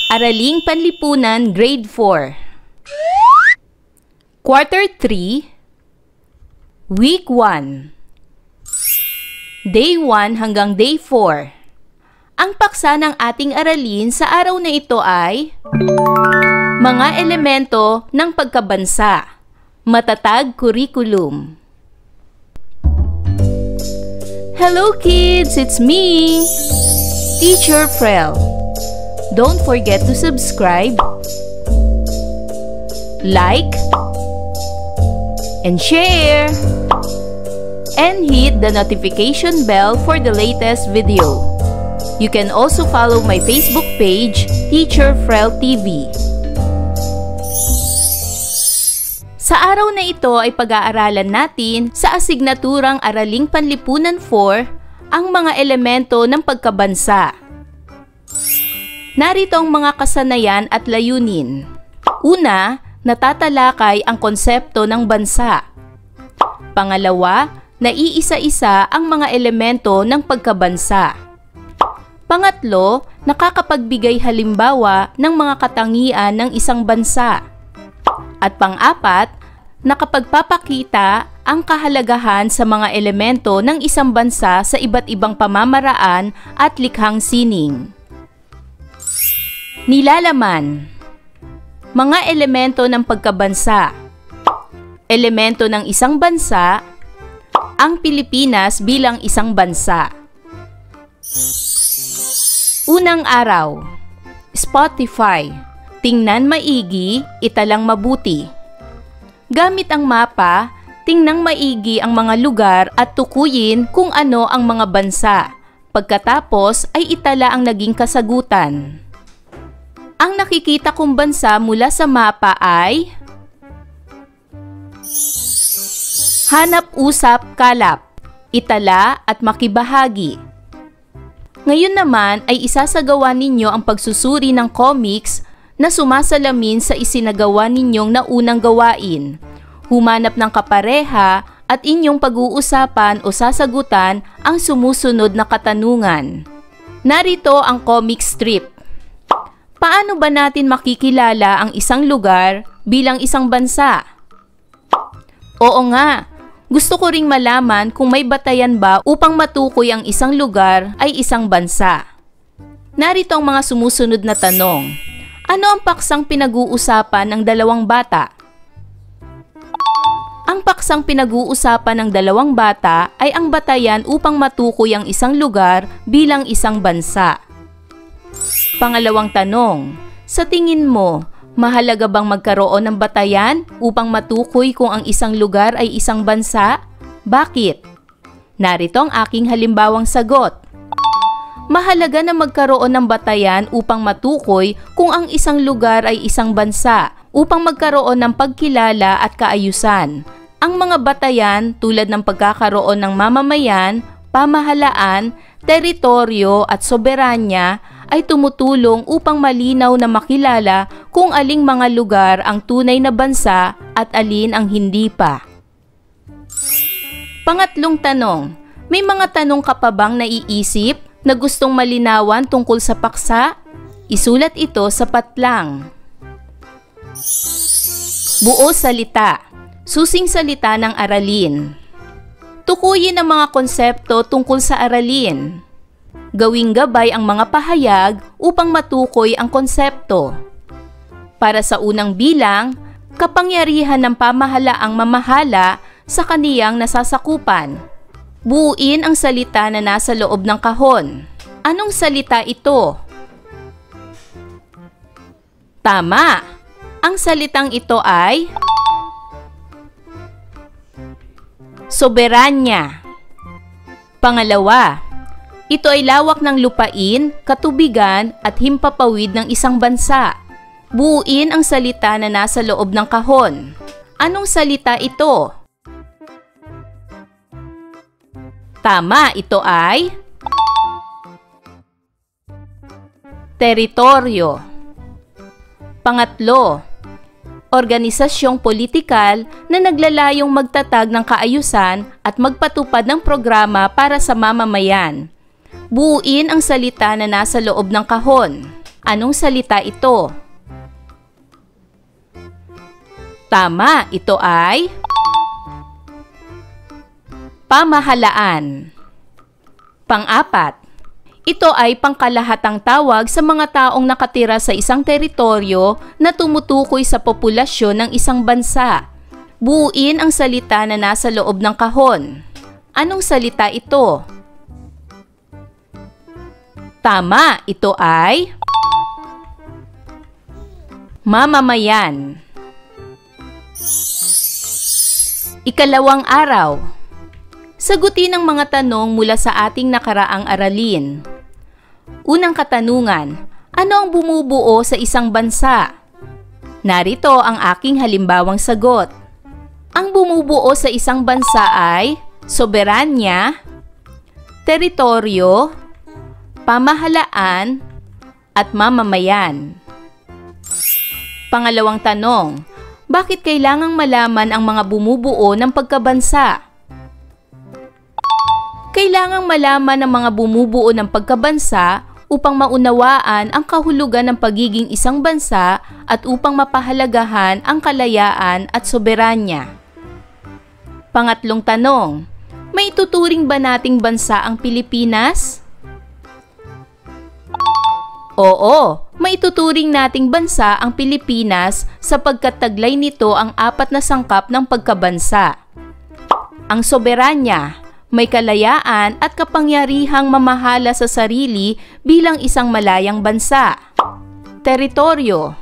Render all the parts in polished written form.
Araling Panlipunan Grade 4 Quarter 3 Week 1 Day 1 hanggang Day 4. Ang paksa ng ating aralin sa araw na ito ay mga elemento ng pagkabansa, matatag curriculum. Hello kids, it's me, Teacher Frel. Don't forget to subscribe, like, and share, and hit the notification bell for the latest video. You can also follow my Facebook page, Teacher Frel TV. Sa araw na ito ay pag-aaralan natin sa asignaturang Araling Panlipunan 4 ang mga elemento ng pagkabansa. Narito ang mga kasanayan at layunin. Una, natatalakay ang konsepto ng bansa. Pangalawa, naiisa-isa ang mga elemento ng pagkabansa. Pangatlo, nakakapagbigay halimbawa ng mga katangian ng isang bansa. At pang-apat, nakapagpapakita ang kahalagahan sa mga elemento ng isang bansa sa iba't ibang pamamaraan at likhang sining. Nilalaman. Mga elemento ng pagkabansa. Elemento ng isang bansa, ang Pilipinas bilang isang bansa. Unang araw. Spotify. Tingnan maigi, italang mabuti. Gamit ang mapa, tingnan maigi ang mga lugar at tukuyin kung ano ang mga bansa. Pagkatapos ay itala ang naging kasagutan. Ang nakikita kong bansa mula sa mapa ay hanap, usap, kalap, itala at makibahagi. Ngayon naman ay isasagawa ninyo ang pagsusuri ng comics na sumasalamin sa isinagawa ninyong naunang gawain. Humanap ng kapareha at inyong pag-uusapan o sasagutan ang sumusunod na katanungan. Narito ang comic strip. Paano ba natin makikilala ang isang lugar bilang isang bansa? Oo nga, gusto ko ring malaman kung may batayan ba upang matukoy ang isang lugar ay isang bansa. Narito ang mga sumusunod na tanong. Ano ang paksang pinag-uusapan ng dalawang bata? Ang paksang pinag-uusapan ng dalawang bata ay ang batayan upang matukoy ang isang lugar bilang isang bansa. Pangalawang tanong, sa tingin mo, mahalaga bang magkaroon ng batayan upang matukoy kung ang isang lugar ay isang bansa? Bakit? Narito ang aking halimbawang sagot. Mahalaga na magkaroon ng batayan upang matukoy kung ang isang lugar ay isang bansa upang magkaroon ng pagkilala at kaayusan. Ang mga batayan tulad ng pagkakaroon ng mamamayan, pamahalaan, teritoryo at soberanya ay tumutulong upang malinaw na makilala kung aling mga lugar ang tunay na bansa at alin ang hindi pa. Pangatlong tanong, may mga tanong ka pa bang naiisip na gustong malinawan tungkol sa paksa? Isulat ito sa patlang. Buo salita. Susing salita ng aralin. Tukuyin ang mga konsepto tungkol sa aralin. Gawing gabay ang mga pahayag upang matukoy ang konsepto. Para sa unang bilang, kapangyarihan ng pamahalaang mamahala sa kaniyang nasasakupan. Buuin ang salita na nasa loob ng kahon. Anong salita ito? Tama! Ang salitang ito ay soberanya. Pangalawa, ito ay lawak ng lupain, katubigan at himpapawid ng isang bansa. Buuin ang salita na nasa loob ng kahon. Anong salita ito? Tama, ito ay teritoryo. Pangatlo, organisasyong politikal na naglalayong magtatag ng kaayusan at magpatupad ng programa para sa mamamayan. Buuin ang salita na nasa loob ng kahon. Anong salita ito? Tama, ito ay pamahalaan. Pang-apat, ito ay pangkalahatang tawag sa mga taong nakatira sa isang teritoryo na tumutukoy sa populasyon ng isang bansa. Buuin ang salita na nasa loob ng kahon. Anong salita ito? Tama, ito ay mamamayan. Ikalawang araw. Sagutin ang mga tanong mula sa ating nakaraang aralin. Unang katanungan, ano ang bumubuo sa isang bansa? Narito ang aking halimbawang sagot. Ang bumubuo sa isang bansa ay soberanya, teritoryo, pamahalaan, at mamamayan. Pangalawang tanong, bakit kailangang malaman ang mga bumubuo ng pagkabansa? Kailangang malaman ang mga bumubuo ng pagkabansa upang maunawaan ang kahulugan ng pagiging isang bansa at upang mapahalagahan ang kalayaan at soberanya. Pangatlong tanong, may tuturing ba nating bansa ang Pilipinas? Oo, may tuturing nating bansa ang Pilipinas sapagkat taglay nito ang 4 na sangkap ng pagkabansa. Ang soberanya, may kalayaan at kapangyarihang mamahala sa sarili bilang isang malayang bansa. Teritoryo,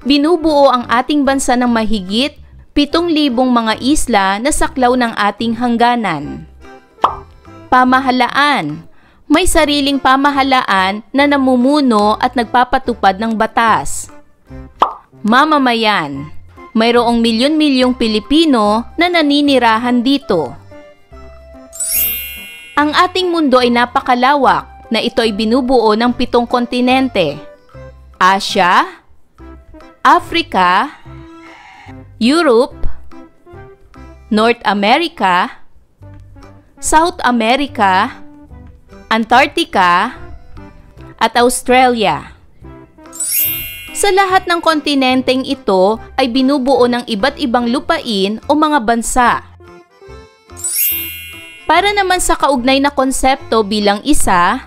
binubuo ang ating bansa ng mahigit 7,000 mga isla na saklaw ng ating hangganan. Pamahalaan, may sariling pamahalaan na namumuno at nagpapatupad ng batas. Mamamayan, mayroong milyon-milyong Pilipino na naninirahan dito. Ang ating mundo ay napakalawak na ito ay binubuo ng 7 kontinente. Asia, Africa, Europe, North America, South America, Antarctica, at Australia. Sa lahat ng kontinenteng ito ay binubuo ng iba't ibang lupain o mga bansa. Para naman sa kaugnay na konsepto bilang isa,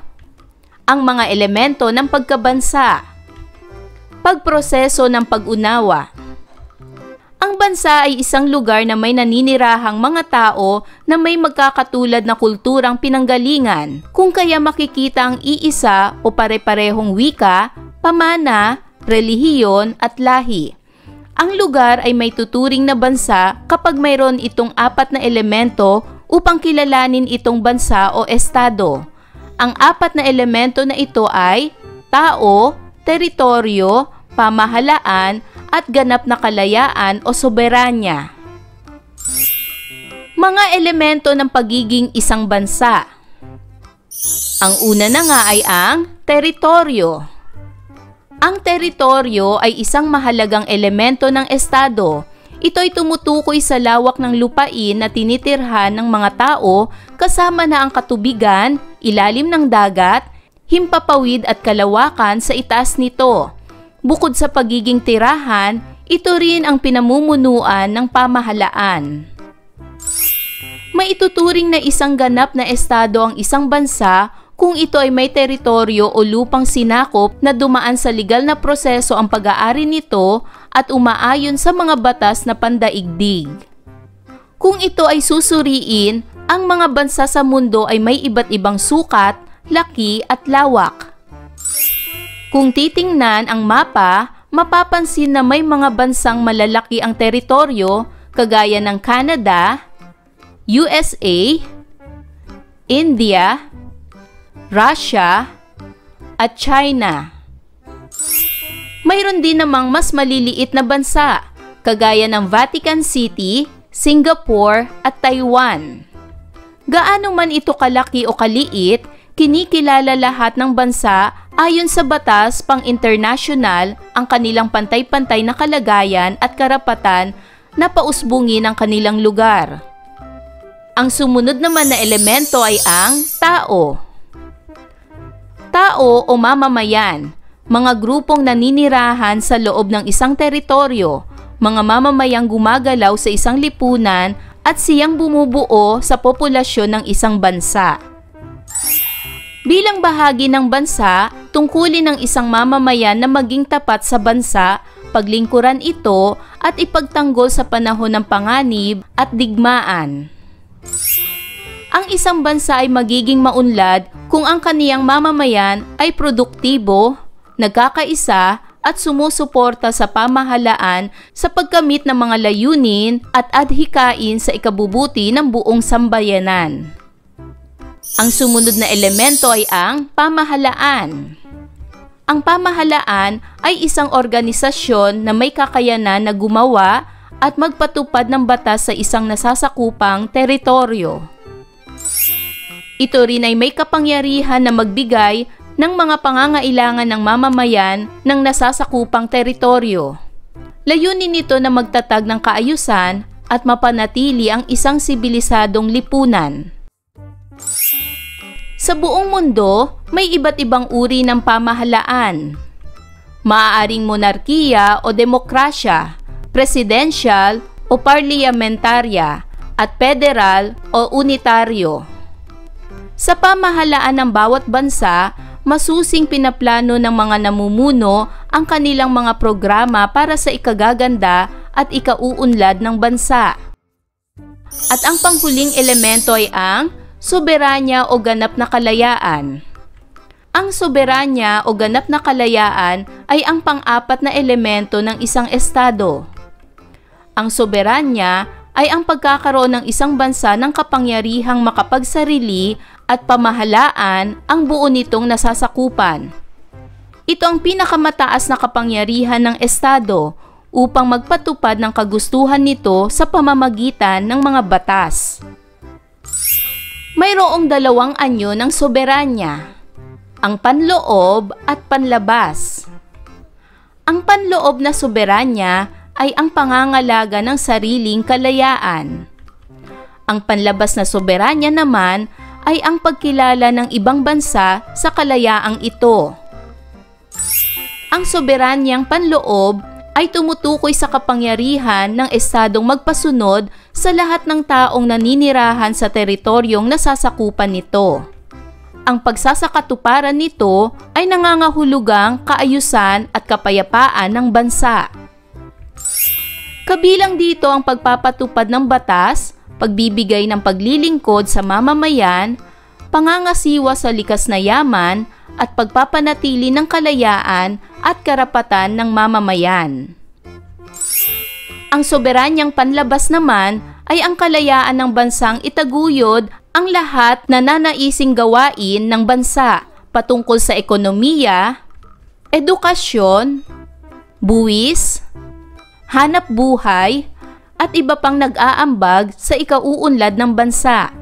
ang mga elemento ng pagkabansa. Pagproseso ng pag-unawa. Ang bansa ay isang lugar na may naninirahang mga tao na may magkakatulad na kulturang pinanggalingan, kung kaya makikita ang iisa o pare-parehong wika, pamana, relihiyon at lahi. Ang lugar ay may tuturing na bansa kapag mayroon itong 4 na elemento upang kilalanin itong bansa o estado. Ang 4 na elemento na ito ay tao, teritoryo, pamahalaan, at ganap na kalayaan o soberanya. Mga elemento ng pagiging isang bansa. Ang una na nga ay ang teritoryo. Ang teritoryo ay isang mahalagang elemento ng estado. Ito ay tumutukoy sa lawak ng lupain na tinitirhan ng mga tao kasama na ang katubigan, ilalim ng dagat, himpapawid at kalawakan sa itaas nito. Bukod sa pagiging tirahan, ito rin ang pinamumunuan ng pamahalaan. May ituturing na isang ganap na estado ang isang bansa kung ito ay may teritoryo o lupang sinakop na dumaan sa legal na proseso ang pag-aari nito at umaayon sa mga batas na pandaigdig. Kung ito ay susuriin, ang mga bansa sa mundo ay may iba't ibang sukat, laki at lawak. Kung titingnan ang mapa, mapapansin na may mga bansang malalaki ang teritoryo kagaya ng Canada, USA, India, Russia, at China. Mayroon din namang mas maliliit na bansa kagaya ng Vatican City, Singapore at Taiwan. Gaano man ito kalaki o kaliit, kinikilala lahat ng bansa ayon sa batas pang-internasyonal ang kanilang pantay-pantay na kalagayan at karapatan na pausbungin ang kanilang lugar. Ang sumunod naman na elemento ay ang tao. Tao o mamamayan, mga grupong naninirahan sa loob ng isang teritoryo, mga mamamayang gumagalaw sa isang lipunan at siyang bumubuo sa populasyon ng isang bansa. Bilang bahagi ng bansa, tungkulin ng isang mamamayan na maging tapat sa bansa, paglingkuran ito at ipagtanggol sa panahon ng panganib at digmaan. Ang isang bansa ay magiging maunlad kung ang kaniyang mamamayan ay produktibo, nagkakaisa at sumusuporta sa pamahalaan sa pagkamit ng mga layunin at adhikain sa ikabubuti ng buong sambayanan. Ang sumunod na elemento ay ang pamahalaan. Ang pamahalaan ay isang organisasyon na may kakayanan na gumawa at magpatupad ng batas sa isang nasasakupang teritoryo. Ito rin ay may kapangyarihan na magbigay ng mga pangangailangan ng mamamayan ng nasasakupang teritoryo. Layunin nito na magtatag ng kaayusan at mapanatili ang isang sibilisadong lipunan. Sa buong mundo, may iba't ibang uri ng pamahalaan. Maaaring monarkiya o demokrasya, presidential o parliamentarya, at federal o unitaryo. Sa pamahalaan ng bawat bansa, masusing pinaplano ng mga namumuno ang kanilang mga programa para sa ikagaganda at ikauunlad ng bansa. At ang panghuling elemento ay ang soberanya o ganap na kalayaan. Ang soberanya o ganap na kalayaan ay ang pang-apat na elemento ng isang estado. Ang soberanya ay ang pagkakaroon ng isang bansa ng kapangyarihang makapagsarili at pamahalaan ang buo nitong nasasakupan. Ito ang pinakamataas na kapangyarihan ng estado upang magpatupad ng kagustuhan nito sa pamamagitan ng mga batas. Mayroong dalawang anyo ng soberanya, ang panloob at panlabas. Ang panloob na soberanya ay ang pangangalaga ng sariling kalayaan. Ang panlabas na soberanya naman ay ang pagkilala ng ibang bansa sa kalayaang ito. Ang soberanyang panloob ay tumutukoy sa kapangyarihan ng estadong magpasunod sa lahat ng taong naninirahan sa teritoryong nasasakupan nito. Ang pagsasakatuparan nito ay nangangahulugang kaayusan at kapayapaan ng bansa. Kabilang dito ang pagpapatupad ng batas, pagbibigay ng paglilingkod sa mamamayan, pangangasiwa sa likas na yaman, at pagpapanatili ng kalayaan at karapatan ng mamamayan. Ang soberanyang panlabas naman ay ang kalayaan ng bansang itaguyod ang lahat na nanaising gawain ng bansa patungkol sa ekonomiya, edukasyon, buwis, hanap buhay, at iba pang nag-aambag sa ikauunlad ng bansa.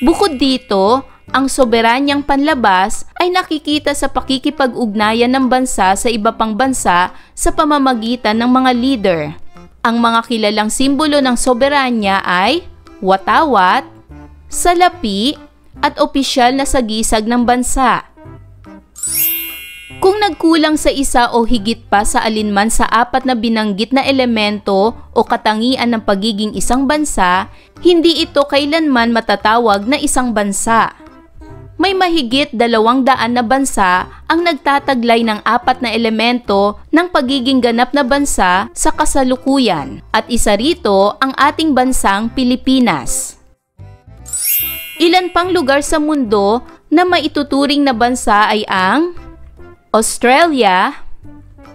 Bukod dito, ang soberanyang panlabas ay nakikita sa pakikipag-ugnayan ng bansa sa iba pang bansa sa pamamagitan ng mga leader. Ang mga kilalang simbolo ng soberanya ay watawat, salapi, at opisyal na sagisag ng bansa. Kung nagkulang sa isa o higit pa sa alinman sa apat na binanggit na elemento o katangian ng pagiging isang bansa, hindi ito kailanman matatawag na isang bansa. May mahigit 200 na bansa ang nagtataglay ng apat na elemento ng pagiging ganap na bansa sa kasalukuyan, at isa rito ang ating bansang Pilipinas. Ilan pang lugar sa mundo na maituturing na bansa ay ang Australia,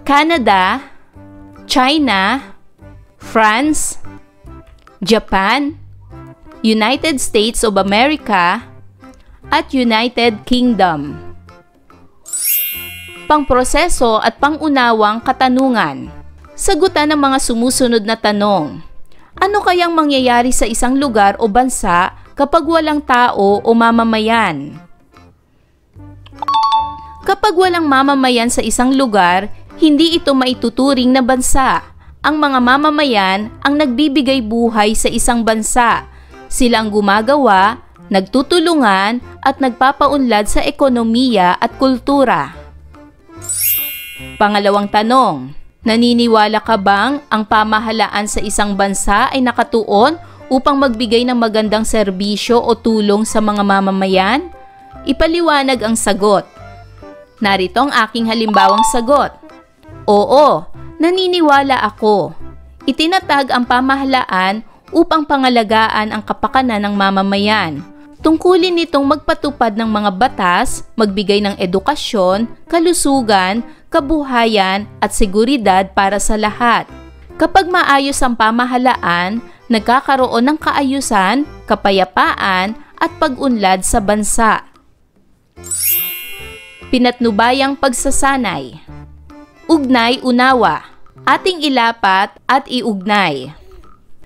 Canada, China, France, Japan, United States of America, at United Kingdom. Pangproseso at pangunawang katanungan. Sagutan ng mga sumusunod na tanong. Ano kayang mangyayari sa isang lugar o bansa kapag walang tao o mamamayan? Kapag walang mamamayan sa isang lugar, hindi ito maituturing na bansa. Ang mga mamamayan ang nagbibigay buhay sa isang bansa. Sila ang gumagawa, nagtutulungan at nagpapaunlad sa ekonomiya at kultura. Pangalawang tanong, naniniwala ka bang ang pamahalaan sa isang bansa ay nakatuon upang magbigay ng magandang serbisyo o tulong sa mga mamamayan? Ipaliwanag ang sagot. Narito ang aking halimbawang sagot. Oo, naniniwala ako. Itinatag ang pamahalaan upang pangalagaan ang kapakanan ng mamamayan. Tungkulin nitong magpatupad ng mga batas, magbigay ng edukasyon, kalusugan, kabuhayan at seguridad para sa lahat. Kapag maayos ang pamahalaan, nagkakaroon ng kaayusan, kapayapaan at pag-unlad sa bansa. Pinatnubayang pagsasanay. Ugnay-unawa. Ating ilapat at iugnay.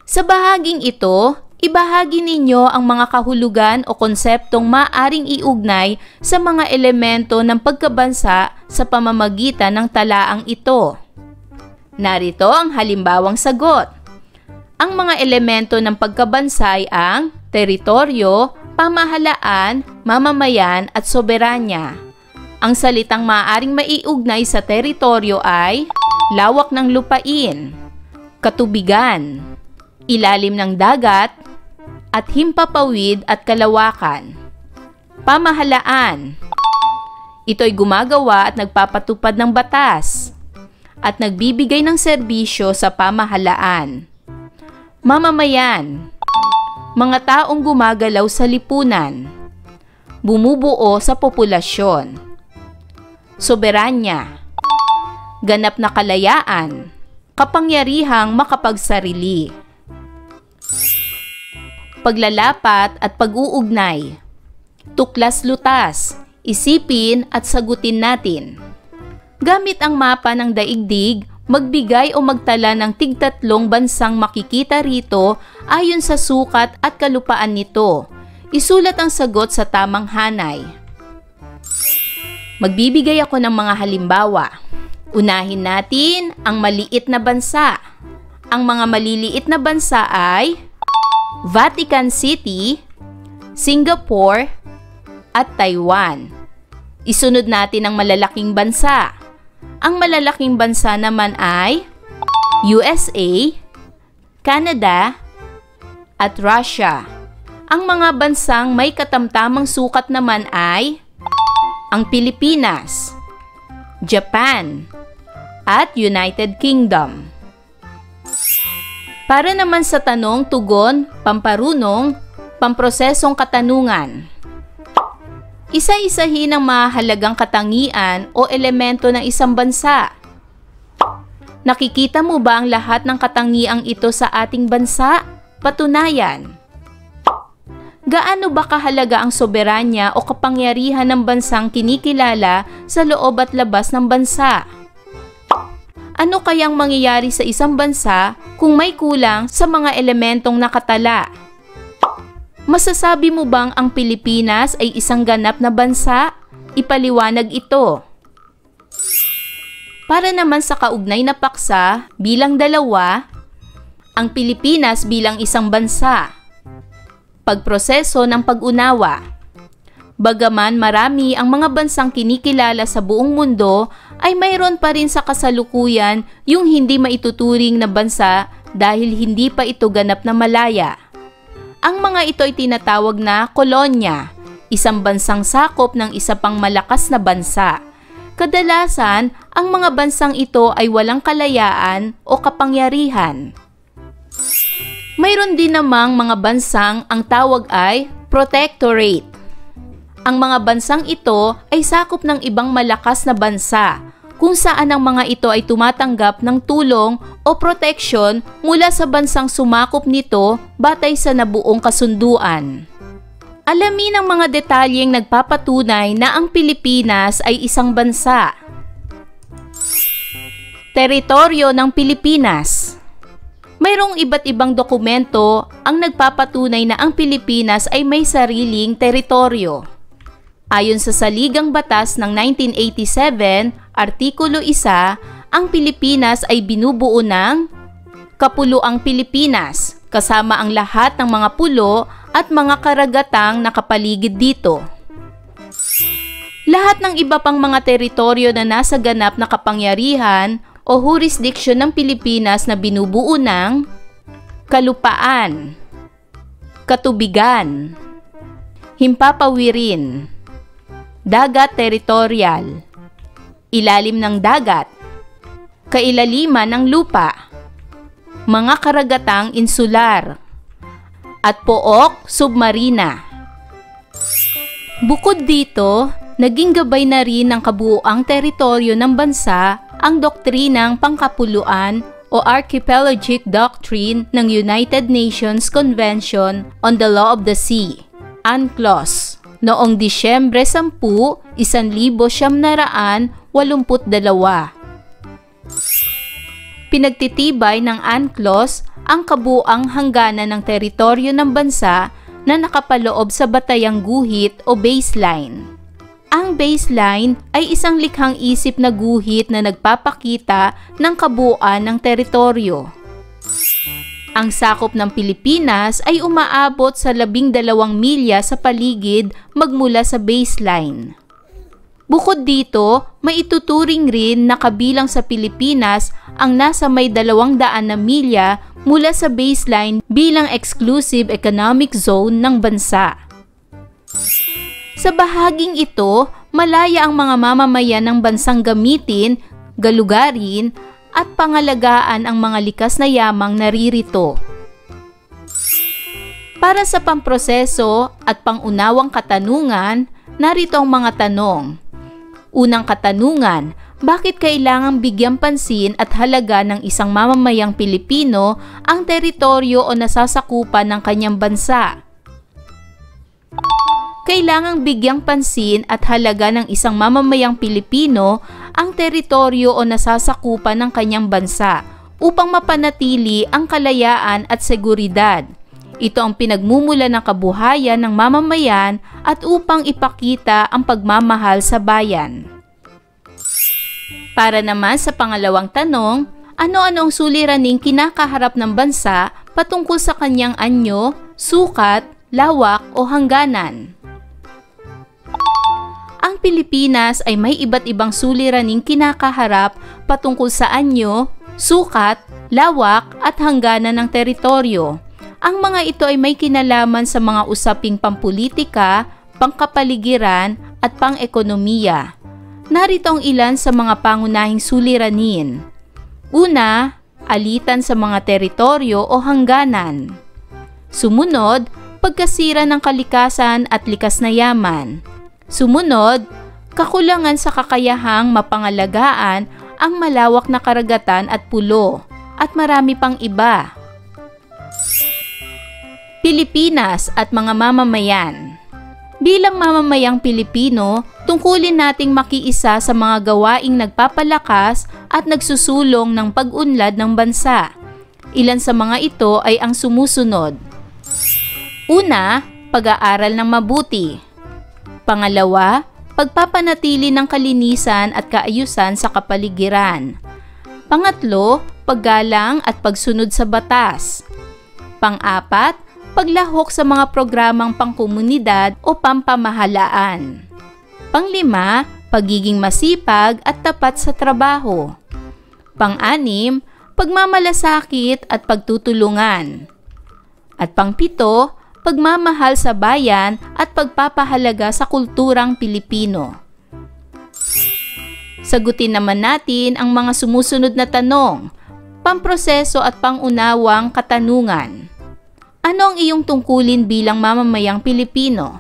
Sa bahaging ito, ibahagi ninyo ang mga kahulugan o konseptong maaring iugnay sa mga elemento ng pagkabansa sa pamamagitan ng talaang ito. Narito ang halimbawang sagot. Ang mga elemento ng pagkabansa ay ang teritoryo, pamahalaan, mamamayan at soberanya. Ang salitang maaaring maiugnay sa teritoryo ay lawak ng lupain, katubigan, ilalim ng dagat, at himpapawid at kalawakan. Pamahalaan. Ito'y gumagawa at nagpapatupad ng batas at nagbibigay ng serbisyo sa pamahalaan. Mamamayan. Mga taong gumagalaw sa lipunan. Bumubuo sa populasyon. Soberanya. Ganap na kalayaan. Kapangyarihang makapagsarili. Paglalapat at pag-uugnay. Tuklas-lutas. Isipin at sagutin natin. Gamit ang mapa ng daigdig, magbigay o magtala ng tig-3 bansang makikita rito ayon sa sukat at kalupaan nito. Isulat ang sagot sa tamang hanay. Magbibigay ako ng mga halimbawa. Unahin natin ang maliit na bansa. Ang mga maliliit na bansa ay Vatican City, Singapore, at Taiwan. Isunod natin ang malalaking bansa. Ang malalaking bansa naman ay USA, Canada, at Russia. Ang mga bansang may katamtamang sukat naman ay ang Pilipinas, Japan, at United Kingdom. Para naman sa tanong, tugon, pamparunong, pamprosesong katanungan. Isa-isahin ang mahalagang katangian o elemento ng isang bansa. Nakikita mo ba ang lahat ng katangiang ito sa ating bansa? Patunayan. Gaano ba kahalaga ang soberanya o kapangyarihan ng bansang kinikilala sa loob at labas ng bansa? Ano kayang mangyayari sa isang bansa kung may kulang sa mga elementong nakatala? Masasabi mo bang ang Pilipinas ay isang ganap na bansa? Ipaliwanag ito. Para naman sa kaugnay na paksa, bilang 2, ang Pilipinas bilang isang bansa. Pagproseso ng pag-unawa. Bagaman marami ang mga bansang kinikilala sa buong mundo, ay mayroon pa rin sa kasalukuyan yung hindi maituturing na bansa dahil hindi pa ito ganap na malaya. Ang mga ito ay tinatawag na kolonya, isang bansang sakop ng isa pang malakas na bansa. Kadalasan, ang mga bansang ito ay walang kalayaan o kapangyarihan. Mayroon din namang mga bansang ang tawag ay protectorate. Ang mga bansang ito ay sakop ng ibang malakas na bansa, kung saan ang mga ito ay tumatanggap ng tulong o proteksyon mula sa bansang sumakop nito batay sa nabuong kasunduan. Alamin ang mga detalyeng nagpapatunay na ang Pilipinas ay isang bansa. Teritoryo ng Pilipinas. Mayroong iba't ibang dokumento ang nagpapatunay na ang Pilipinas ay may sariling teritoryo. Ayon sa Saligang Batas ng 1987, Artikulo 1, ang Pilipinas ay binubuo ng Kapuluang Pilipinas, kasama ang lahat ng mga pulo at mga karagatang nakapaligid dito. Lahat ng iba pang mga teritoryo na nasa ganap na kapangyarihan o jurisdiction ng Pilipinas na binubuo ng kalupaan, katubigan, himpapawirin, dagat teritorial, ilalim ng dagat, kailaliman ng lupa, mga karagatang insular, at pook submarina. Bukod dito, naging gabay na rin ng kabuuang teritoryo ng bansa ang doktrinang pangkapuluan o Archipelagic Doctrine ng United Nations Convention on the Law of the Sea, UNCLOS, noong Disyembre 10, 1982. Pinagtitibay ng UNCLOS ang kabuuang hangganan ng teritoryo ng bansa na nakapaloob sa batayang guhit o baseline. Ang baseline ay isang likhang isip na guhit na nagpapakita ng kabuuan ng teritoryo. Ang sakop ng Pilipinas ay umaabot sa 12 milya sa paligid magmula sa baseline. Bukod dito, maituturing rin na kabilang sa Pilipinas ang nasa may 200 na milya mula sa baseline bilang exclusive economic zone ng bansa. Sa bahaging ito, malaya ang mga mamamayan ng bansang gamitin, galugarin, at pangalagaan ang mga likas na yamang naririto. Para sa pamproseso at pangunawang katanungan, narito ang mga tanong. Unang katanungan, bakit kailangang bigyang pansin at halaga ng isang mamamayang Pilipino ang teritoryo o nasasakupan ng kanyang bansa? Kailangang bigyang pansin at halaga ng isang mamamayang Pilipino ang teritoryo o nasasakupan ng kanyang bansa upang mapanatili ang kalayaan at seguridad. Ito ang pinagmumula ng kabuhayan ng mamamayan at upang ipakita ang pagmamahal sa bayan. Para naman sa pangalawang tanong, ano-ano ang suliraning kinakaharap ng bansa patungkol sa kanyang anyo, sukat, lawak o hangganan? Ang Pilipinas ay may iba't ibang suliraning kinakaharap patungkol sa anyo, sukat, lawak at hangganan ng teritoryo. Ang mga ito ay may kinalaman sa mga usaping pampulitika, pangkapaligiran at pang-ekonomiya. Narito ang ilan sa mga pangunahing suliranin. Una, alitan sa mga teritoryo o hangganan. Sumunod, pagkasira ng kalikasan at likas na yaman. Sumunod, kakulangan sa kakayahang mapangalagaan ang malawak na karagatan at pulo, at marami pang iba. Pilipinas at mga mamamayan. Bilang mamamayang Pilipino, tungkulin nating makiisa sa mga gawaing nagpapalakas at nagsusulong ng pag-unlad ng bansa. Ilan sa mga ito ay ang sumusunod. Una, pag-aaral ng mabuti. Pangalawa, pagpapanatili ng kalinisan at kaayusan sa kapaligiran. Pangatlo, paggalang at pagsunod sa batas. Pang-apat, paglahok sa mga programang pangkomunidad o pampamahalaan. Panglima, pagiging masipag at tapat sa trabaho. Pang-anim, pagmamalasakit at pagtutulungan. At pangpito, pagmamahal sa bayan at pagpapahalaga sa kulturang Pilipino. Sagutin naman natin ang mga sumusunod na tanong, pamproseso at pangunawang katanungan. Ano ang iyong tungkulin bilang mamamayang Pilipino?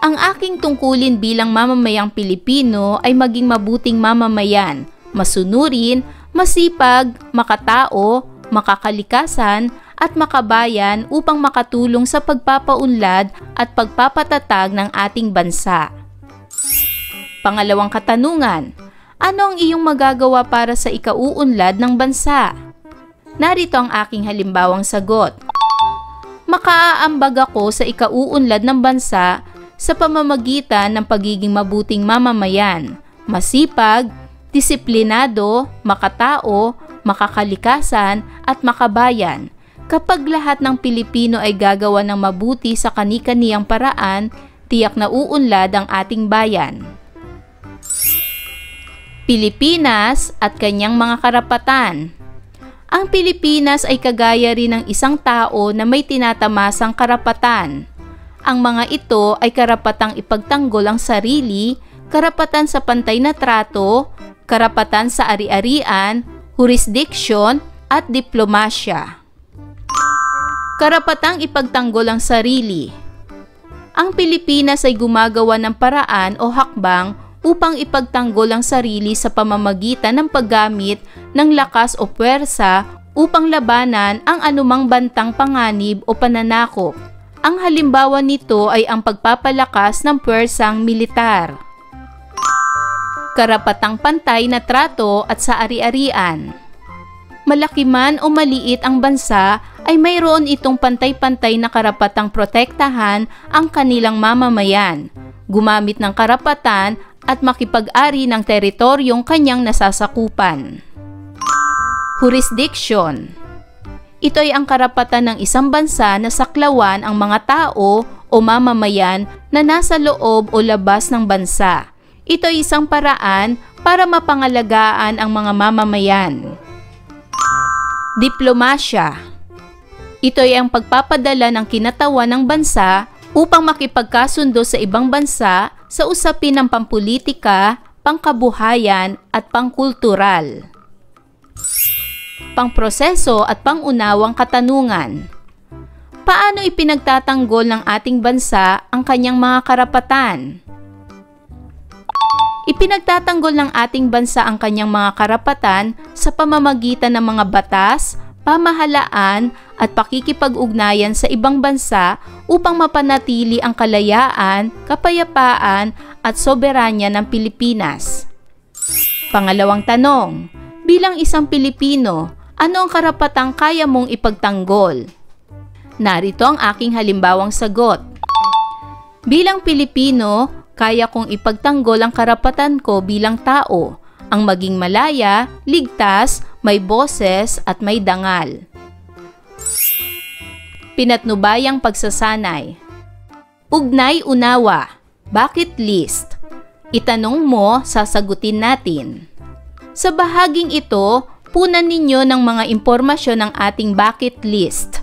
Ang aking tungkulin bilang mamamayang Pilipino ay maging mabuting mamamayan, masunurin, masipag, makatao, makakalikasan, at makabayan upang makatulong sa pagpapaunlad at pagpapatatag ng ating bansa. Pangalawang katanungan, ano ang iyong magagawa para sa ikauunlad ng bansa? Narito ang aking halimbawang sagot. Makaaambag ako sa ikauunlad ng bansa sa pamamagitan ng pagiging mabuting mamamayan, masipag, disiplinado, makatao, makakalikasan at makabayan. Kapag lahat ng Pilipino ay gagawa ng mabuti sa kani-kaniyang paraan, tiyak na uunlad ang ating bayan. Pilipinas at kanyang mga karapatan. Ang Pilipinas ay kagaya rin ng isang tao na may tinatamasang karapatan. Ang mga ito ay karapatang ipagtanggol ang sarili, karapatan sa pantay na trato, karapatan sa ari-arian, jurisdiction, at diplomasya. Karapatang ipagtanggol ang sarili. Ang Pilipinas ay gumagawa ng paraan o hakbang upang ipagtanggol ang sarili sa pamamagitan ng paggamit ng lakas o puwersa upang labanan ang anumang bantang panganib o pananakop. Ang halimbawa nito ay ang pagpapalakas ng puwersang militar. Karapatang pantay na trato at sa ari-arian. Malaki man o maliit ang bansa ay mayroon itong pantay-pantay na karapatang protektahan ang kanilang mamamayan, gumamit ng karapatan at makipag-ari ng teritoryong kanyang nasasakupan. Jurisdiction. Ito ay ang karapatan ng isang bansa na saklawan ang mga tao o mamamayan na nasa loob o labas ng bansa. Ito ay isang paraan para mapangalagaan ang mga mamamayan. Diplomasya. Ito ay ang pagpapadala ng kinatawan ng bansa upang makipagkasundo sa ibang bansa sa usapin ng pampulitika, pangkabuhayan at pangkultural. Pangproseso at pangunawang katanungan. Paano ipinagtatanggol ng ating bansa ang kanyang mga karapatan? Ipinagtatanggol ng ating bansa ang kanyang mga karapatan sa pamamagitan ng mga batas, pamahalaan at pakikipag-ugnayan sa ibang bansa upang mapanatili ang kalayaan, kapayapaan at soberanya ng Pilipinas. Pangalawang tanong, bilang isang Pilipino, ano ang karapatang kaya mong ipagtanggol? Narito ang aking halimbawang sagot. Bilang Pilipino, kaya kong ipagtanggol ang karapatan ko bilang tao, ang maging malaya, ligtas, may boses at may dangal. Pinatnubayang pagsasanay. Ugnay-unawa, bucket list. Itanong mo, sasagutin natin. Sa bahaging ito, punan ninyo ng mga impormasyon ng ating bucket list.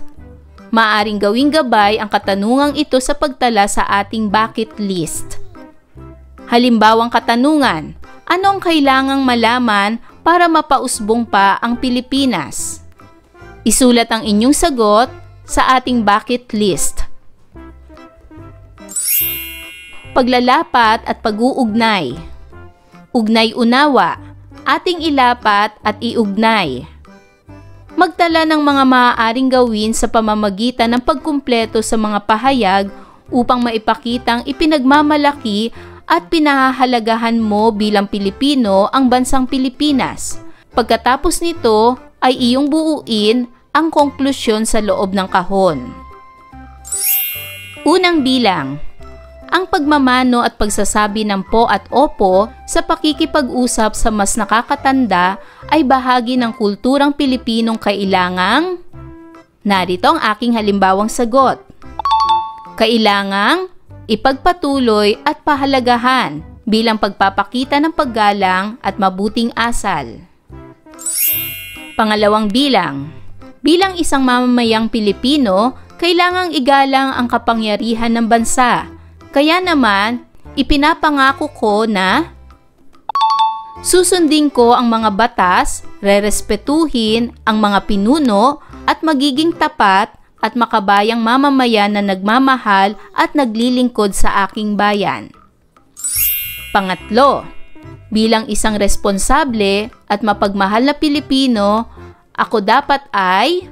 Maaring gawing gabay ang katanungang ito sa pagtala sa ating bucket list. Halimbawang katanungan, ano ang kailangang malaman para mapausbong pa ang Pilipinas? Isulat ang inyong sagot sa ating bucket list. Paglalapat at pag-uugnay. Ugnay-unawa, ating ilapat at iugnay. Magtala ng mga maaaring gawin sa pamamagitan ng pagkumpleto sa mga pahayag upang maipakitang ipinagmamalaki at pinahahalagahan mo bilang Pilipino ang bansang Pilipinas. Pagkatapos nito ay iyong buuin ang konklusyon sa loob ng kahon. Unang bilang. Ang pagmamano at pagsasabi ng po at opo sa pakikipag-usap sa mas nakakatanda ay bahagi ng kulturang Pilipinong kailangang. Narito ang aking halimbawang sagot. Kailangang ipagpatuloy at pahalagahan bilang pagpapakita ng paggalang at mabuting asal. Pangalawang bilang. Bilang isang mamamayang Pilipino, kailangang igalang ang kapangyarihan ng bansa. Kaya naman, ipinapangako ko na susundin ko ang mga batas, rerespetuhin ang mga pinuno at magiging tapat at makabayang mamamayan na nagmamahal at naglilingkod sa aking bayan. Pangatlo, bilang isang responsable at mapagmahal na Pilipino, ako dapat ay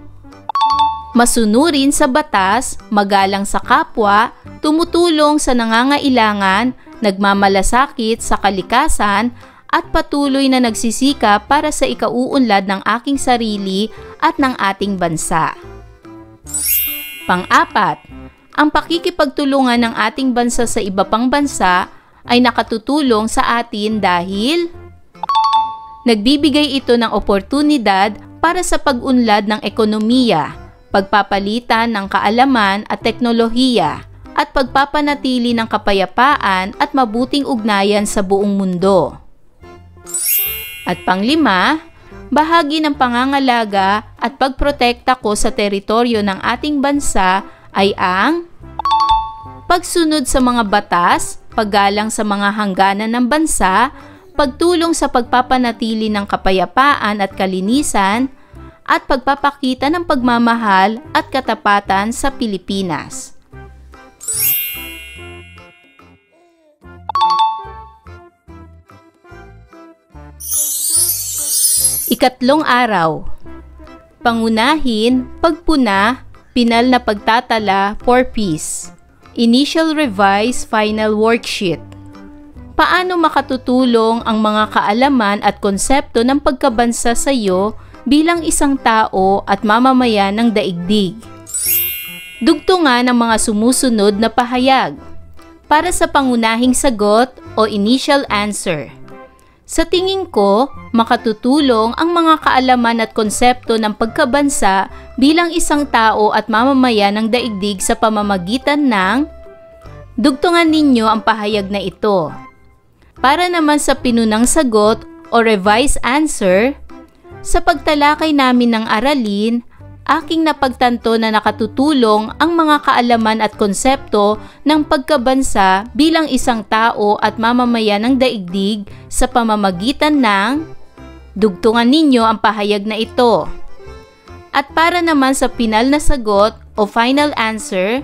masunurin sa batas, magalang sa kapwa, tumutulong sa nangangailangan, nagmamalasakit sa kalikasan, at patuloy na nagsisikap para sa ikauunlad ng aking sarili at ng ating bansa. Pang-apat, ang pakikipagtulungan ng ating bansa sa iba pang bansa ay nakatutulong sa atin dahil nagbibigay ito ng oportunidad para sa pag-unlad ng ekonomiya, pagpapalitan ng kaalaman at teknolohiya, at pagpapanatili ng kapayapaan at mabuting ugnayan sa buong mundo. At panglima, bahagi ng pangangalaga at pagprotekta ko sa teritoryo ng ating bansa ay ang pagsunod sa mga batas, paggalang sa mga hangganan ng bansa, pagtulong sa pagpapanatili ng kapayapaan at kalinisan, at pagpapakita ng pagmamahal at katapatan sa Pilipinas. Ikatlong araw. Pangunahin, pagpuna, pinal na pagtatala for peace. Initial revise final worksheet. Paano makatutulong ang mga kaalaman at konsepto ng pagkabansa sa iyo bilang isang tao at mamamayan ng daigdig? Dugtungan ang mga sumusunod na pahayag. Para sa pangunahing sagot o initial answer. Sa tingin ko, makatutulong ang mga kaalaman at konsepto ng pagkabansa bilang isang tao at mamamayan ng daigdig sa pamamagitan ng dugtungan ninyo ang pahayag na ito. Para naman sa pinunang sagot o revised answer, sa pagtalakay namin ng aralin, aking napagtanto na nakatutulong ang mga kaalaman at konsepto ng pagkabansa bilang isang tao at mamamayan ng daigdig sa pamamagitan ng dugtungan ninyo ang pahayag na ito. At para naman sa pinal na sagot o final answer,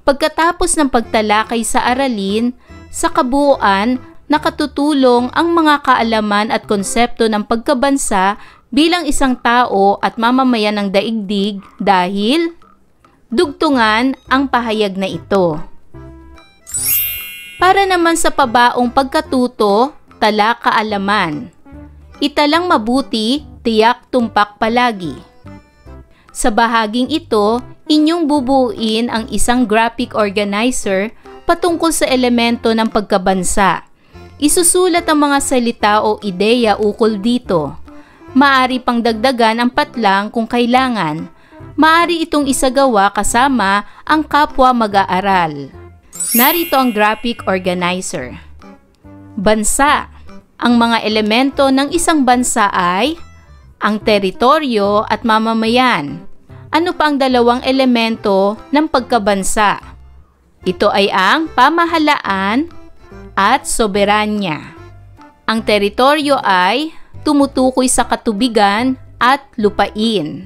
pagkatapos ng pagtalakay sa aralin, sa kabuuan, nakatutulong ang mga kaalaman at konsepto ng pagkabansa bilang isang tao at mamamayan ng daigdig dahil dugtungan ang pahayag na ito. Para naman sa pabaong pagkatuto, tala kaalaman. Italang mabuti, tiyak tumpak palagi. Sa bahaging ito, inyong bubuuin ang isang graphic organizer patungkol sa elemento ng pagkabansa. Isusulat ang mga salita o ideya ukol dito. Maari pang dagdagan ang patlang kung kailangan. Maari itong isagawa kasama ang kapwa mag-aaral. Narito ang graphic organizer. Bansa. Ang mga elemento ng isang bansa ay ang teritoryo at mamamayan. Ano pa ang dalawang elemento ng pagkabansa? Ito ay ang pamahalaan at soberanya. Ang teritoryo ay tumutukoy sa katubigan at lupain.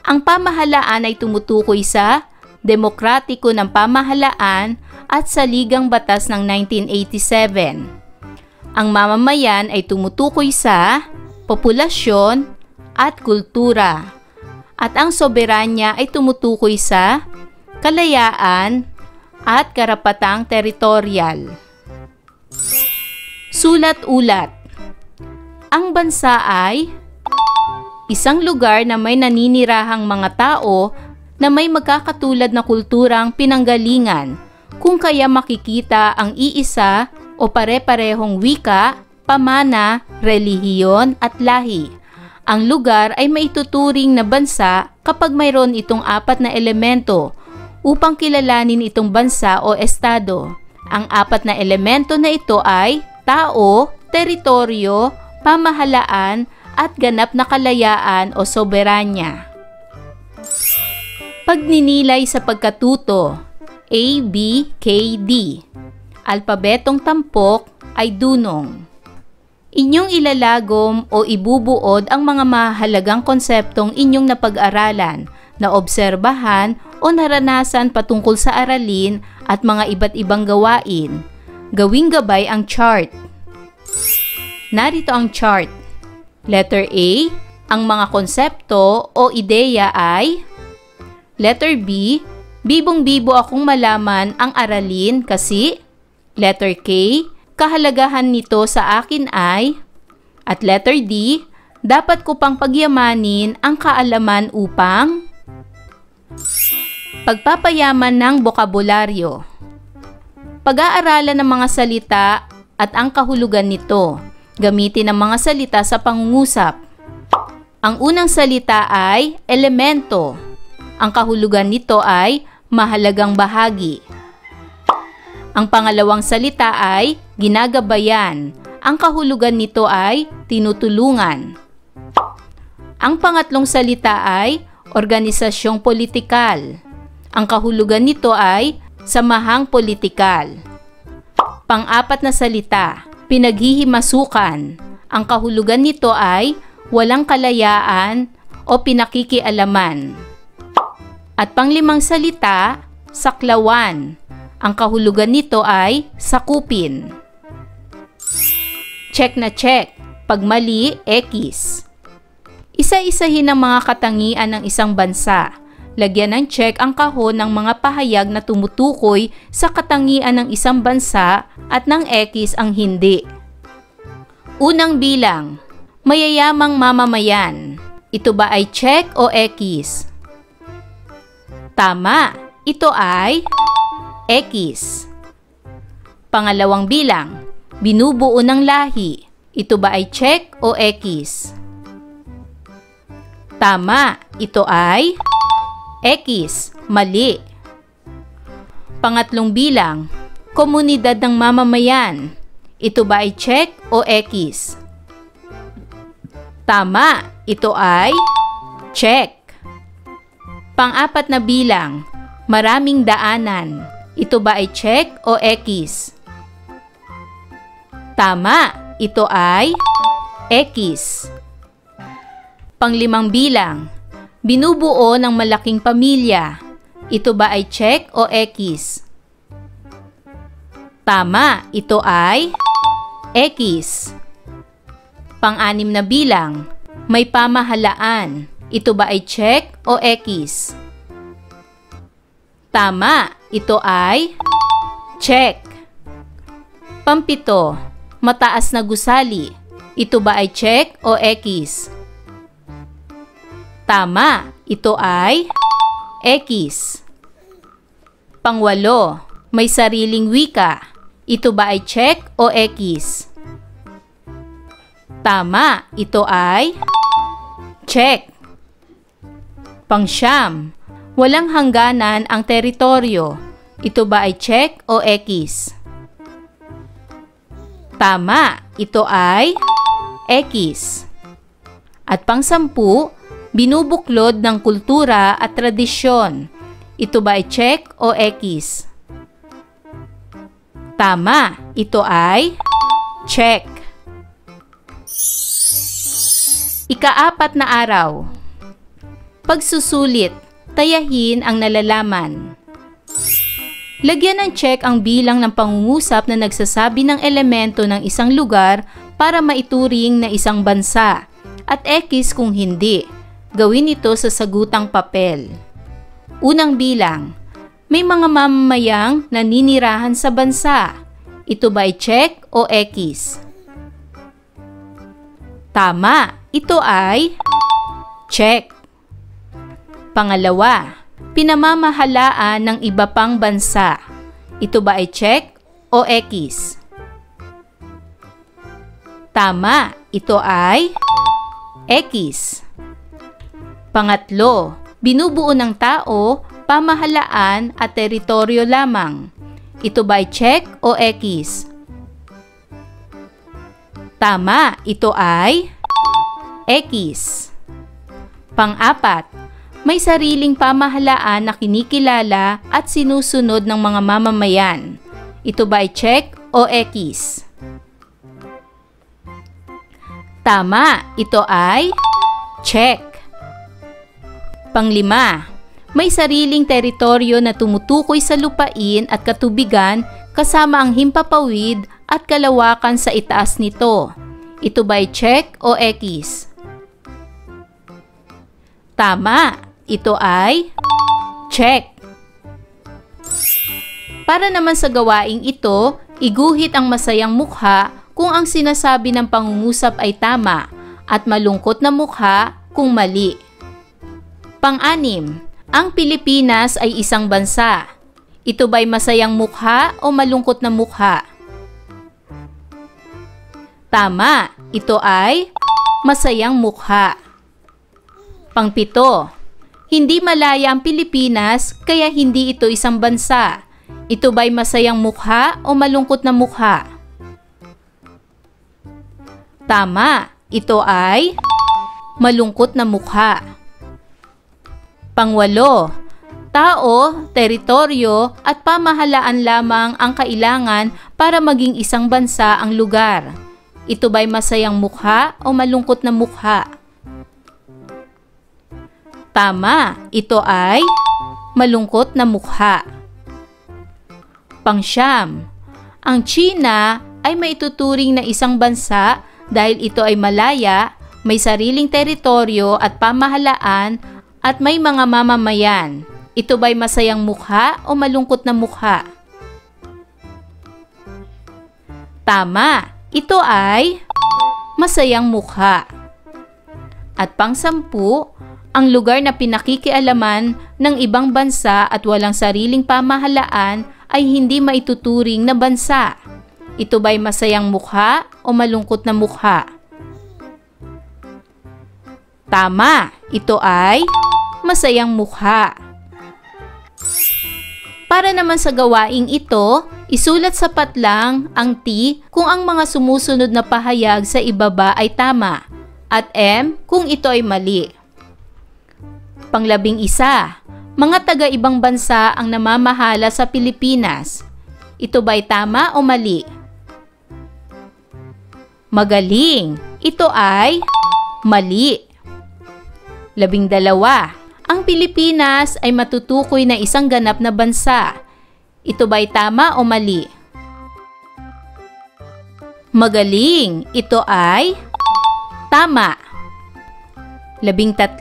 Ang pamahalaan ay tumutukoy sa demokratiko ng pamahalaan at saligang batas ng 1987. Ang mamamayan ay tumutukoy sa populasyon at kultura. At ang soberanya ay tumutukoy sa kalayaan at karapatang teritorial. Sulat-ulat. Ang bansa ay isang lugar na may naninirahang mga tao na may magkakatulad na kulturang pinanggalingan, kung kaya makikita ang iisa o pare-parehong wika, pamana, relihiyon at lahi. Ang lugar ay maituturing na bansa kapag mayroon itong apat na elemento upang kilalanin itong bansa o estado. Ang apat na elemento na ito ay tao, teritoryo, pamahalaan at ganap na kalayaan o soberanya. Pagninilay sa pagkatuto. A, B, K, D. Alpabetong tampok ay dunong. Inyong ilalagom o ibubuod ang mga mahalagang konseptong inyong napag-aralan, naobserbahan o naranasan patungkol sa aralin at mga iba't ibang gawain. Gawing gabay ang chart. Narito ang chart. Letter A, ang mga konsepto o ideya ay letter B, bibong-bibo akong malaman ang aralin kasi letter K, kahalagahan nito sa akin ay at letter D, dapat ko pang pagyamanin ang kaalaman upang pagpapayaman ng bokabularyo. Pag-aaralan ng mga salita at ang kahulugan nito. Gamitin ang mga salita sa pangungusap. Ang unang salita ay elemento. Ang kahulugan nito ay mahalagang bahagi. Ang pangalawang salita ay ginagabayan. Ang kahulugan nito ay tinutulungan. Ang pangatlong salita ay organisasyong politikal. Ang kahulugan nito ay samahang politikal. Pang-apat na salita, pinaghihimasukan. Ang kahulugan nito ay walang kalayaan o pinakikialaman. At panglimang salita, saklawan. Ang kahulugan nito ay sakupin. Check na check. Pag mali, X. Isa-isahin ang mga katangian ng isang bansa. Lagyan ng check ang kahon ng mga pahayag na tumutukoy sa katangian ng isang bansa at ng X ang hindi. Unang bilang, mayayamang mamamayan. Ito ba ay check o X? Tama, ito ay X. Pangalawang bilang, binubuo ng lahi. Ito ba ay check o X? Tama, ito ay X, mali. Pangatlong bilang, komunidad ng mamamayan. Ito ba ay check o X? Tama, ito ay check. Pang-apat na bilang, maraming daanan. Ito ba ay check o X? Tama, ito ay X. Panglimang bilang, binubuo ng malaking pamilya. Ito ba ay check o X? Tama, ito ay X. Pang-anim na bilang, may pamahalaan. Ito ba ay check o X? Tama, ito ay check. Pampito, mataas na gusali. Ito ba ay check o X? Tama, ito ay X. Pangwalo, may sariling wika. Ito ba ay check o X? Tama, ito ay check. Pangsyam, walang hangganan ang teritoryo. Ito ba ay check o X? Tama, ito ay X. At pangsampu, binubuklod ng kultura at tradisyon. Ito ba ay check o X? Tama, ito ay check. Ika-4 na araw. Pagsusulit, tayahin ang nalalaman. Lagyan ng check ang bilang ng pangungusap na nagsasabi ng elemento ng isang lugar para maituring na isang bansa, at X kung hindi. Gawin ito sa sagutang papel. Unang bilang, may mga mamamayang naninirahan sa bansa. Ito ba ay check o X? Tama, ito ay check. Pangalawa, pinamamahalaan ng iba pang bansa. Ito ba ay check o X? Tama, ito ay X. Pangatlo, binubuo ng tao, pamahalaan at teritoryo lamang. Ito ba ay check o X? Tama, ito ay X. Pang-apat, may sariling pamahalaan na kinikilala at sinusunod ng mga mamamayan. Ito ba ay check o X? Tama, ito ay check. Panglima, may sariling teritoryo na tumutukoy sa lupain at katubigan kasama ang himpapawid at kalawakan sa itaas nito. Ito ba ay check o X? Tama, ito ay check. Para naman sa gawaing ito, iguhit ang masayang mukha kung ang sinasabi ng pangungusap ay tama at malungkot na mukha kung mali. Pang-anim, ang Pilipinas ay isang bansa. Ito ba'y masayang mukha o malungkot na mukha? Tama, ito ay masayang mukha. Pang-7, hindi malaya ang Pilipinas kaya hindi ito isang bansa. Ito ba'y masayang mukha o malungkot na mukha? Tama, ito ay malungkot na mukha. Pangwalo, tao, teritoryo at pamahalaan lamang ang kailangan para maging isang bansa ang lugar. Ito ba'y masayang mukha o malungkot na mukha? Tama, ito ay malungkot na mukha. Pangsyam, ang China ay maituturing na isang bansa dahil ito ay malaya, may sariling teritoryo at pamahalaan at may mga mamamayan. Ito ba'y masayang mukha o malungkot na mukha? Tama, ito ay masayang mukha. At pangsampu, ang lugar na pinakikialaman ng ibang bansa at walang sariling pamahalaan ay hindi maituturing na bansa. Ito ba'y masayang mukha o malungkot na mukha? Tama, ito ay masayang mukha. Para naman sa gawaing ito, isulat sa patlang ang T kung ang mga sumusunod na pahayag sa ibaba ay tama at M kung ito ay mali. Panglabing isa, mga taga-ibang bansa ang namamahala sa Pilipinas. Ito ba'y tama o mali? Magaling, ito ay mali. 12, ang Pilipinas ay matutukoy na isang ganap na bansa. Ito ba'y tama o mali? Magaling, ito ay tama. 13,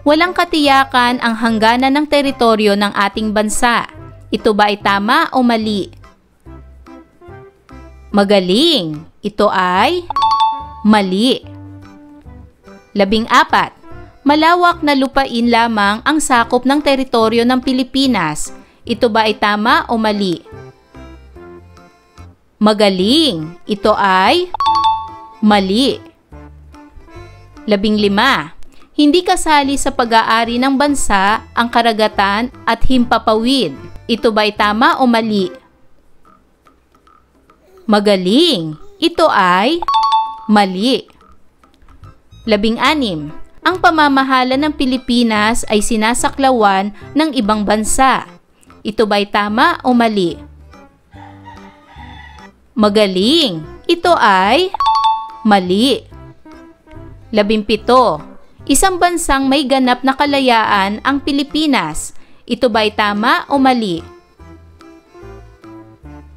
walang katiyakan ang hangganan ng teritoryo ng ating bansa. Ito ba ay tama o mali? Magaling, ito ay mali. 14, malawak na lupain lamang ang sakop ng teritoryo ng Pilipinas. Ito ba ay tama o mali? Magaling, ito ay mali. 15, hindi kasali sa pag-aari ng bansa ang karagatan at himpapawid. Ito ba'y tama o mali? Magaling, ito ay mali. 16, ang pamamahala ng Pilipinas ay sinasaklawan ng ibang bansa. Ito ba'y tama o mali? Magaling, ito ay mali. 17, isang bansang may ganap na kalayaan ang Pilipinas. Ito ba'y tama o mali?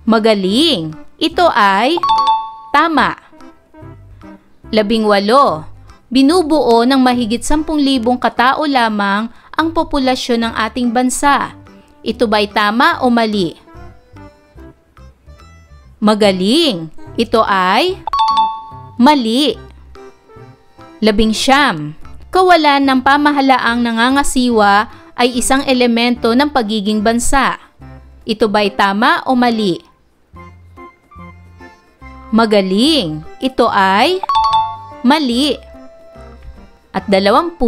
Magaling, ito ay tama. 18, binubuo ng mahigit 10,000 katao lamang ang populasyon ng ating bansa. Ito ba'y tama o mali? Magaling, ito ay mali. 19, kawalan ng pamahalaang nangangasiwa ay isang elemento ng pagiging bansa. Ito ba'y tama o mali? Magaling, ito ay mali. At 20,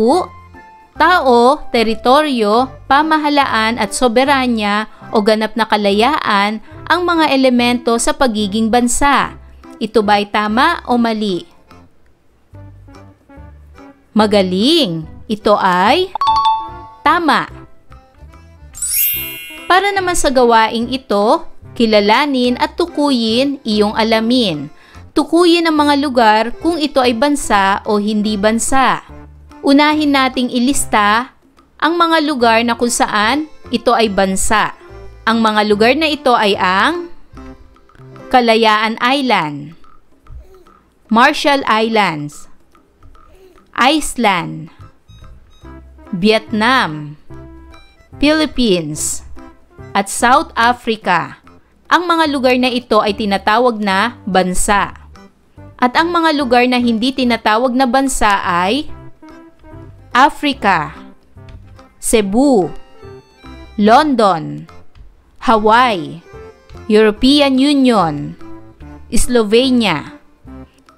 tao, teritoryo, pamahalaan at soberanya o ganap na kalayaan ang mga elemento sa pagiging bansa. Ito ba'y tama o mali? Magaling, ito ay tama. Para naman sa gawaing ito, kilalanin at tukuyin iyong alamin. Tukuyin ang mga lugar kung ito ay bansa o hindi bansa. Unahin nating ilista ang mga lugar na kung saan ito ay bansa. Ang mga lugar na ito ay ang Kalayaan Island, Marshall Islands, Iceland, Vietnam, Philippines, at South Africa. Ang mga lugar na ito ay tinatawag na bansa. At ang mga lugar na hindi tinatawag na bansa ay Africa, Cebu, London, Hawaii, European Union, Slovenia.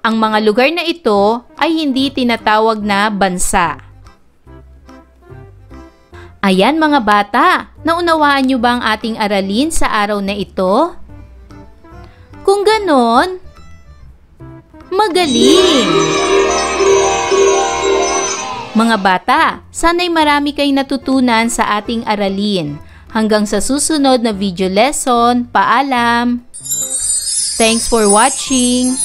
Ang mga lugar na ito ay hindi tinatawag na bansa. Ayan mga bata, naunawaan niyo ba ang ating aralin sa araw na ito? Kung ganon, magaling! Mga bata, sana'y marami kayong natutunan sa ating aralin. Hanggang sa susunod na video lesson, paalam! Thanks for watching!